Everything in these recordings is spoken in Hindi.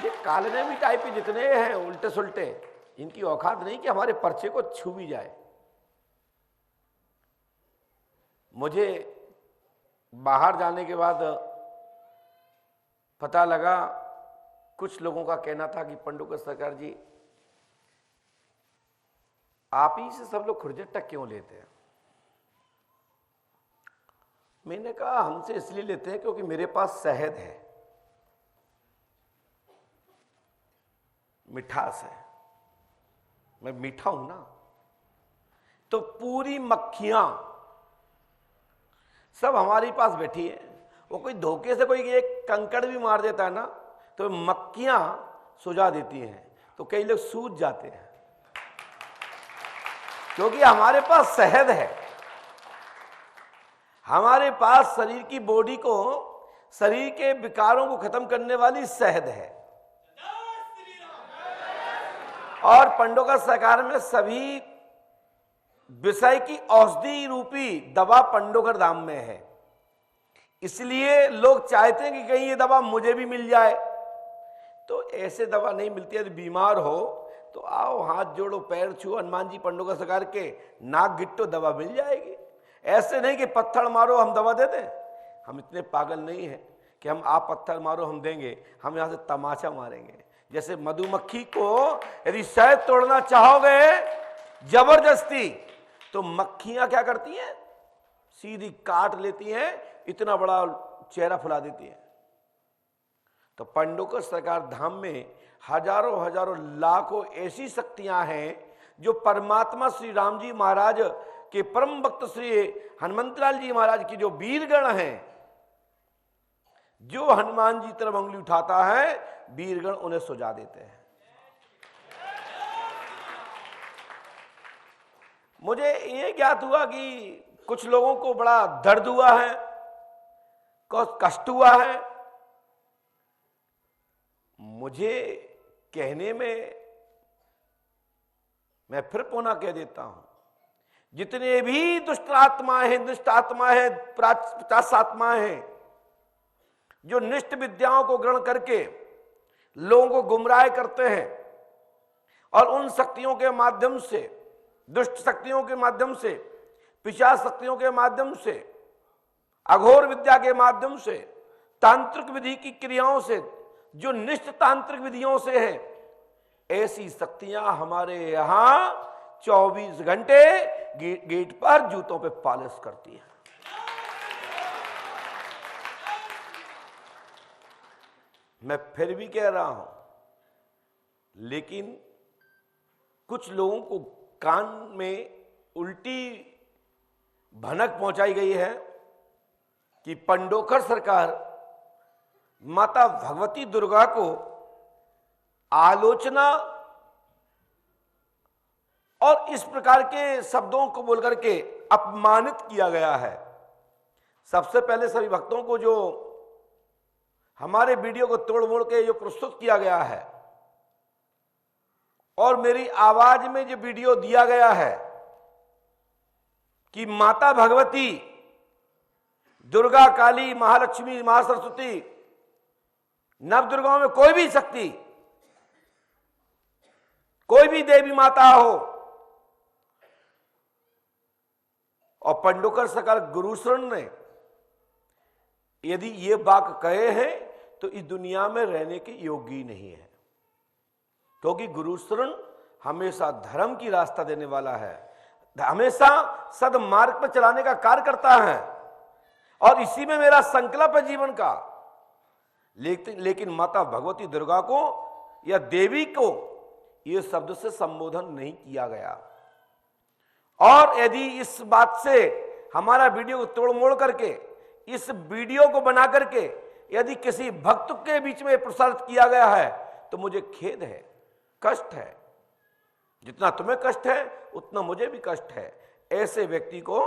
ये कालनेमी टाइप के जितने हैं उल्टे सुल्टे, इनकी औकात नहीं कि हमारे पर्चे को छू भी जाए। मुझे बाहर जाने के बाद पता लगा, कुछ लोगों का कहना था कि पंडोकर सरकार जी, आप ही से सब लोग खुरजट्टा क्यों लेते हैं? मैंने कहा हमसे इसलिए लेते हैं क्योंकि मेरे पास शहद है, मिठास है, मैं मीठा हूं ना। तो पूरी मक्खियां सब हमारे पास बैठी है। वो कोई धोखे से कोई एक कंकड़ भी मार देता है ना, तो मक्खियां सुझा देती हैं, तो कई लोग सूझ जाते हैं, क्योंकि हमारे पास शहद है। हमारे पास शरीर की बॉडी को, शरीर के विकारों को खत्म करने वाली शहद है। और पंडोकर सरकार में सभी विषय की औषधि रूपी दवा पंडोकर धाम में है। इसलिए लोग चाहते हैं कि कहीं ये दवा मुझे भी मिल जाए। तो ऐसे दवा नहीं मिलती है। यदि बीमार हो तो आओ, हाथ जोड़ो, पैर छुओ, हनुमान जी पंडोकर सरकार के नाक गिट्टो, दवा मिल जाएगी। ऐसे नहीं कि पत्थर मारो हम दवा दे दें। हम इतने पागल नहीं हैं कि हम आप पत्थर मारो हम देंगे। हम यहां से तमाचा मारेंगे। जैसे मधुमक्खी को यदि शहद तोड़ना चाहोगे जबरदस्ती, तो मक्खियां क्या करती हैं? सीधी काट लेती हैं, इतना बड़ा चेहरा फुला देती हैं। तो पंडोकर सरकार धाम में हजारों हजारों लाखों ऐसी शक्तियां हैं जो परमात्मा श्री राम जी महाराज के परम भक्त श्री हनुमंतलाल जी महाराज की जो वीरगण हैं, जो हनुमान जी तरफ उंगली उठाता है वीरगण उन्हें सुझा देते हैं। मुझे ये ज्ञात हुआ कि कुछ लोगों को बड़ा दर्द हुआ है, कष्ट हुआ है। मुझे कहने में मैं फिर पुनः कह देता हूं, जितने भी दुष्ट आत्माएं हैं, दुष्ट आत्माएं हैं, पिशाच आत्माएं हैं, जो निष्ठ विद्याओं को ग्रहण करके लोगों को गुमराह करते हैं और उन शक्तियों के माध्यम से, दुष्ट शक्तियों के माध्यम से, पिशाच शक्तियों के माध्यम से, अघोर विद्या के माध्यम से, तांत्रिक विधि की क्रियाओं से, जो निष्ठ तांत्रिक विधियों से है, ऐसी शक्तियां हमारे यहां 24 घंटे गेट पर जूतों पे पॉलिश करती हैं। मैं फिर भी कह रहा हूं, लेकिन कुछ लोगों को कान में उल्टी भनक पहुंचाई गई है कि पंडोकर सरकार माता भगवती दुर्गा को आलोचना और इस प्रकार के शब्दों को बोलकर के अपमानित किया गया है। सबसे पहले सभी भक्तों को जो हमारे वीडियो को तोड़ मोड़ के जो प्रस्तुत किया गया है और मेरी आवाज में जो वीडियो दिया गया है कि माता भगवती, दुर्गा, काली, महालक्ष्मी, महासरस्वती, नवदुर्गाओं में कोई भी शक्ति, कोई भी देवी माता हो, और पंडोकर सरकार गुरुशरण ने यदि ये बात कहे हैं तो इस दुनिया में रहने के योग्य ही नहीं है। क्योंकि गुरुशरण हमेशा धर्म की रास्ता देने वाला है, हमेशा सदमार्ग पर चलाने का कार्य करता है, और इसी में मेरा संकल्प है जीवन का। लेकिन माता भगवती दुर्गा को या देवी को यह शब्द से संबोधन नहीं किया गया। और यदि इस बात से हमारा वीडियो को तोड़ मोड़ करके, इस वीडियो को बना करके यदि किसी भक्त के बीच में प्रसारित किया गया है तो मुझे खेद है, कष्ट है। जितना तुम्हें कष्ट है उतना मुझे भी कष्ट है। ऐसे व्यक्ति को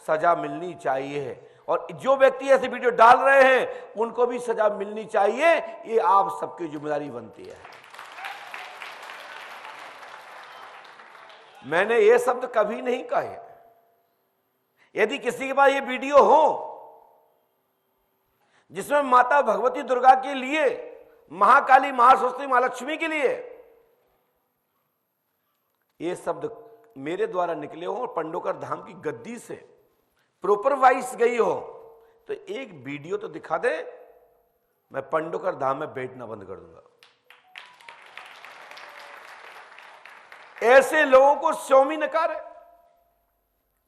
सजा मिलनी चाहिए, और जो व्यक्ति ऐसे वीडियो डाल रहे हैं उनको भी सजा मिलनी चाहिए। ये आप सबकी जिम्मेदारी बनती है। मैंने ये शब्द कभी नहीं कहे। यदि किसी के पास ये वीडियो हो जिसमें माता भगवती दुर्गा के लिए महाकाली, महासरस्वती, महालक्ष्मी के लिए ये शब्द मेरे द्वारा निकले हो और पंडोकर धाम की गद्दी से प्रॉपर वाइस गई हो, तो एक वीडियो तो दिखा दे, मैं पंडोकर धाम में बैठना बंद कर दूंगा। ऐसे लोगों को स्वामी नकार है।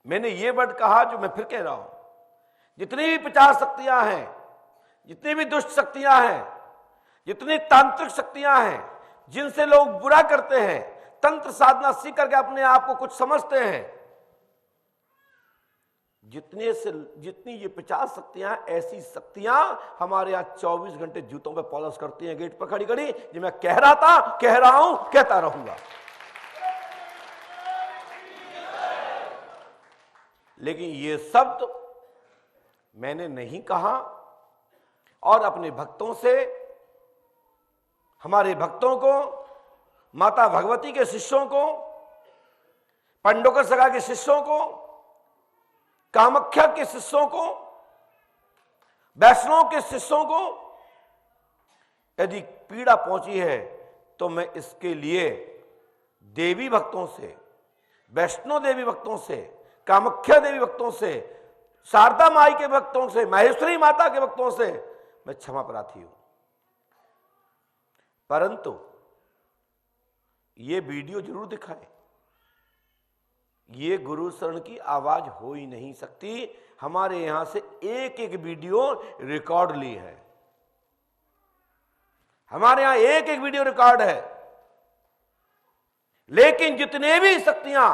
मैंने ये वर्ड कहा जो मैं फिर कह रहा हूं, जितनी भी 50 शक्तियां हैं, जितनी भी दुष्ट शक्तियां हैं, जितनी तांत्रिक शक्तियां हैं, जिनसे लोग बुरा करते हैं, तंत्र साधना सीख करके अपने आप को कुछ समझते हैं, जितनी ये 50 शक्तियां, ऐसी शक्तियां हमारे यहां 24 घंटे जूतों पे पॉलिश करती हैं, गेट पर खड़ी खड़ी। जो मैं कह रहा था, कह रहा हूं, कहता रहूंगा। लेकिन ये शब्द मैंने नहीं कहा, और अपने भक्तों से, हमारे भक्तों को, माता भगवती के शिष्यों को, पंडोकर सगा के शिष्यों को, कामाख्या के शिष्यों को, वैष्णव के शिष्यों को यदि पीड़ा पहुंची है, तो मैं इसके लिए देवी भक्तों से, वैष्णव देवी भक्तों से, कामाख्या देवी भक्तों से, शारदा माई के भक्तों से, महेश्वरी माता के भक्तों से मैं क्षमा प्रार्थी हूं। परंतु ये वीडियो जरूर दिखाए। ये गुरु शरण की आवाज हो ही नहीं सकती। हमारे यहां से एक एक वीडियो रिकॉर्ड ली है, हमारे यहां एक एक वीडियो रिकॉर्ड है। लेकिन जितने भी शक्तियां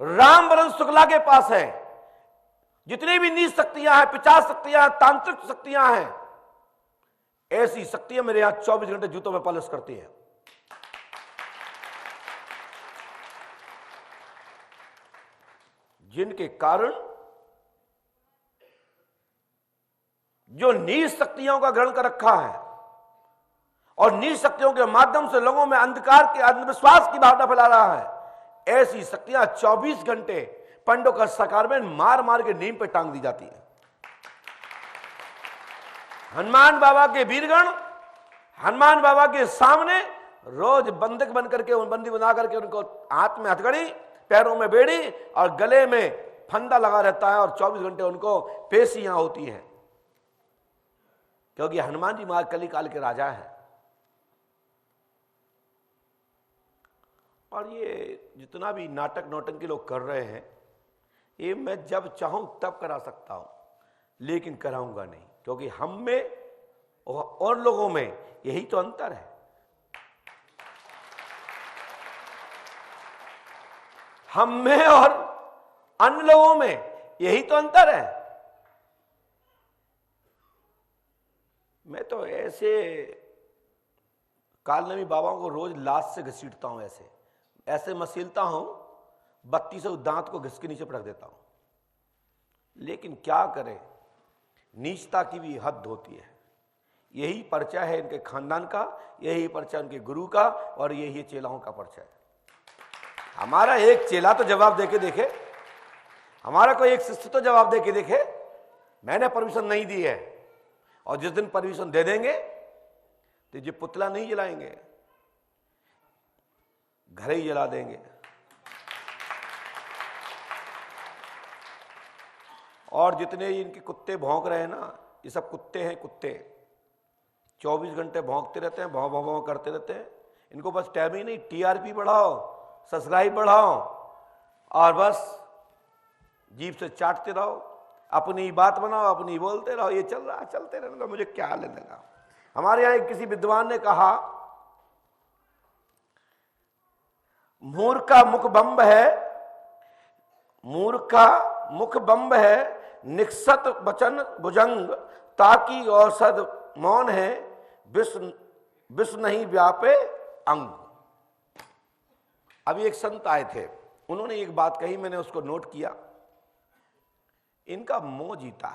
रामवरण शुक्ला के पास है, जितनी भी नीच शक्तियां हैं, 50 शक्तियां, तांत्रिक शक्तियां हैं, ऐसी शक्तियां मेरे यहां 24 घंटे जूतों में पॉलिश करती हैं। जिनके कारण जो नीच शक्तियों का ग्रहण कर रखा है और नीच शक्तियों के माध्यम से लोगों में अंधकार के, अंधविश्वास की भावना फैला रहा है, ऐसी शक्तियां 24 घंटे पंडोकर सकार में मार मार के नीम पे टांग दी जाती है। हनुमान बाबा के वीरगण हनुमान बाबा के सामने रोज बंधक बन करके, बंदी बना करके, उनको हाथ में हथकड़ी, पैरों में बेड़ी और गले में फंदा लगा रहता है, और 24 घंटे उनको पेशियां होती हैं, क्योंकि हनुमान जी महाराज कली काल के राजा हैं। और ये जितना भी नाटक नौटंकी लोग कर रहे हैं, ये मैं जब चाहूं तब करा सकता हूं, लेकिन कराऊंगा नहीं, क्योंकि हम में और लोगों में यही तो अंतर है। हम में और अन्य लोगों में यही तो अंतर है। मैं तो ऐसे कालनेमी बाबाओं को रोज लाश से घसीटता हूं, ऐसे ऐसे मसीलता हूं, 32 दांत को घिस के नीचे पटक देता हूं। लेकिन क्या करें, नीचता की भी हद होती है। यही पर्चा है इनके खानदान का, यही पर्चा उनके गुरु का, और यही चेलाओं का पर्चा है। हमारा एक चेला तो जवाब देके देखे, हमारा कोई एक शिष्य तो जवाब देके देखे। मैंने परमिशन नहीं दी है, और जिस दिन परमिशन दे देंगे तो ये पुतला नहीं जलाएंगे, घर ही जला देंगे। और जितने इनके कुत्ते भौंक रहे हैं ना, ये सब कुत्ते हैं, कुत्ते 24 घंटे भौंकते रहते हैं, भौं भौं भौं करते रहते हैं। इनको बस टाइम ही नहीं, टीआरपी बढ़ाओ, सब्सक्राइब बढ़ाओ, और बस जीभ से चाटते रहो, अपनी बात बनाओ, अपनी बोलते रहो। ये चल रहा, चलते रहने दो, मुझे क्या लेने लगा। हमारे यहां एक किसी विद्वान ने कहा, मूर्ख का मुख बंब है, मूर्ख का मुख बंब है, निक्षत वचन भुजंग, ताकि औषध मौन है, विष नहीं व्यापे अंग। अभी एक संत आए थे, उन्होंने एक बात कही, मैंने उसको नोट किया। इनका मोह जीता,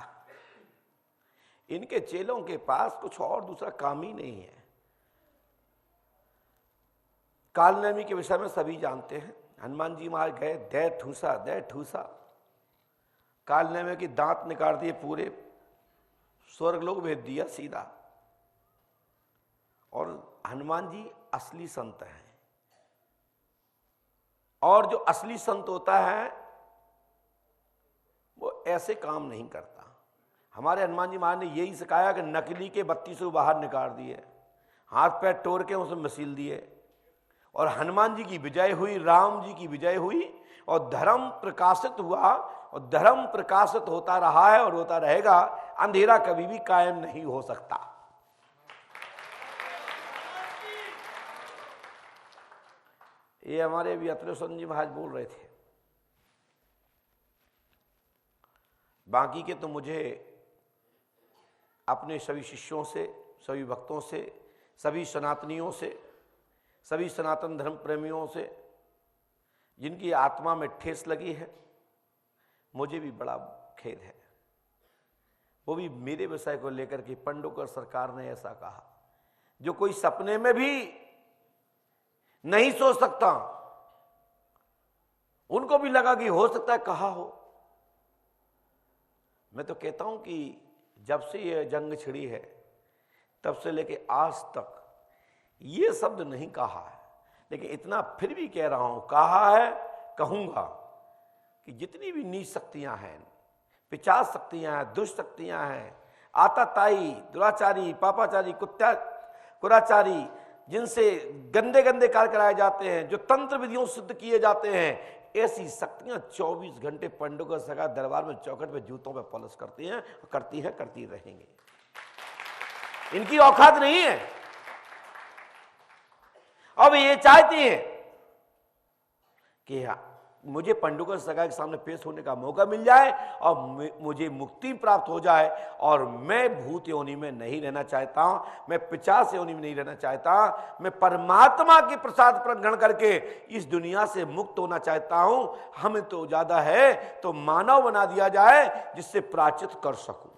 इनके चेलों के पास कुछ और दूसरा काम ही नहीं है। कालनेमी के विषय में सभी जानते हैं। हनुमान जी महाराज गए, दे ठूसा, कालनेमी की दांत निकाल दिए, पूरे स्वर्ग लोग भेज दिया सीधा। और हनुमान जी असली संत हैं। और जो असली संत होता है वो ऐसे काम नहीं करता। हमारे हनुमान जी महाराज ने यही सिखाया कि नकली के 32 बाहर निकाल दिए, हाथ पैर तोड़ के उसे मसील दिए, और हनुमान जी की विजय हुई, राम जी की विजय हुई, और धर्म प्रकाशित हुआ, और धर्म प्रकाशित होता रहा है और होता रहेगा। अंधेरा कभी भी कायम नहीं हो सकता। ये हमारे अभी अतुलेश्वर जी महाराज बोल रहे थे। बाकी के तो मुझे अपने सभी शिष्यों से, सभी भक्तों से, सभी सनातनियों से, सभी सनातन धर्म प्रेमियों से जिनकी आत्मा में ठेस लगी है, मुझे भी बड़ा खेद है। वो भी मेरे विषय को लेकर के पंडोकर सरकार ने ऐसा कहा जो कोई सपने में भी नहीं सोच सकता। उनको भी लगा कि हो सकता है कहा हो। मैं तो कहता हूं कि जब से ये जंग छिड़ी है तब से लेके आज तक ये शब्द नहीं कहा है, लेकिन इतना फिर भी कह रहा हूं, कहा है, कहूंगा कि जितनी भी नीच शक्तियां हैं, पिशाच शक्तियां हैं, दुष्ट शक्तियां हैं, आताताई, दुराचारी, पापाचारी, कुराचारी, जिनसे गंदे गंदे कार्य कराए जाते हैं, जो तंत्र विधियों सिद्ध किए जाते हैं, ऐसी शक्तियां 24 घंटे पंडोकर सरकार दरबार में चौखट पे जूतों पे पॉलिश करती हैं, करती हैं, करती रहेंगे। इनकी औकात नहीं है। अब ये चाहती हैं कि मुझे पंडोकर सरकार के सामने पेश होने का मौका मिल जाए और मुझे मुक्ति प्राप्त हो जाए, और मैं भूत योनि में नहीं रहना चाहता, मैं पिशाच योनि में नहीं रहना चाहता, मैं परमात्मा के प्रसाद पर ग्रहण करके इस दुनिया से मुक्त होना चाहता हूं। हमें तो ज्यादा है तो मानव बना दिया जाए जिससे प्रायश्चित कर सकूं।